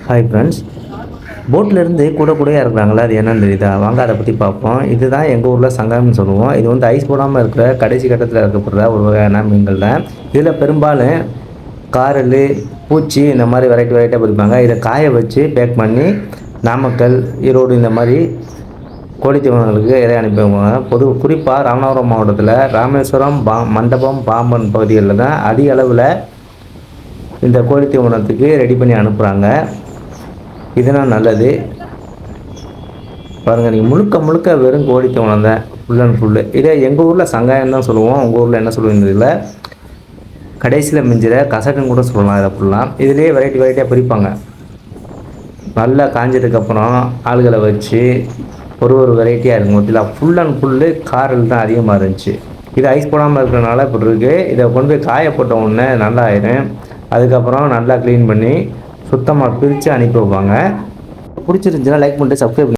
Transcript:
Hi friends, போட்லேருந்து கூட கூடயா இருக்கிறாங்களா, அது என்னன்னு தெரியுதா? வாங்க அதை பற்றி பார்ப்போம். இதுதான் எங்கள் ஊரில் சங்கரம்னு சொல்லுவோம். இது வந்து ஐஸ் போடாமல் இருக்கிற கடைசி கட்டத்தில் இருக்கப்படுற ஒரு வகையான மீன்கள் தான். இதில் பெரும்பாலும் காரல், பூச்சி இந்த மாதிரி வெரைட்டியாக பிடிப்பாங்க. இதை காய வச்சு பேக் பண்ணி நாமக்கல், ஈரோடு இந்த மாதிரி கோழித்தீவனங்களுக்கு இறை அனுப்புவாங்க. குறிப்பாக ராமநாதபுரம் மாவட்டத்தில் ராமேஸ்வரம், மண்டபம், பாம்பன் பகுதிகளில் தான் அதிக அளவில் இந்த கோழித்தீவனத்துக்கு ரெடி பண்ணி அனுப்புகிறாங்க. இதனால் நல்லது. பாருங்கள், நீங்கள் முழுக்க முழுக்க வெறும் கோழித்தீவனம் தான், ஃபுல் அண்ட் ஃபுல்லு. இதே எங்கள் ஊரில் சங்காயம் தான் சொல்லுவோம். உங்கள் ஊரில் என்ன சொல்லுவீங்க? கடைசியில் மிஞ்சிற கசக்குன்னு கூட சொல்லலாம். இதை ஃபுல்லாக இதுலேயே வெரைட்டியாக பிரிப்பாங்க. நல்லா காஞ்சதுக்கப்புறம் ஆளுகளை வச்சு ஒரு வெரைட்டியாக இருக்கும். இதில் ஃபுல் அண்ட் ஃபுல்லு காரல் தான் அதிகமாக இருந்துச்சு. இது ஐஸ் போடாமல் இருக்கிறனால இப்படி இருக்குது. இதை கொண்டு போய் காயப்பட்ட உடனே நல்லா ஆயிடும். அதுக்கப்புறம் நல்லா க்ளீன் பண்ணி சுத்தமாக பிரித்து அனுப்பி வைப்பாங்க. பிடிச்சிருந்துச்சுன்னா லைக் பண்ணிட்டு சப்ஸ்கிரைப்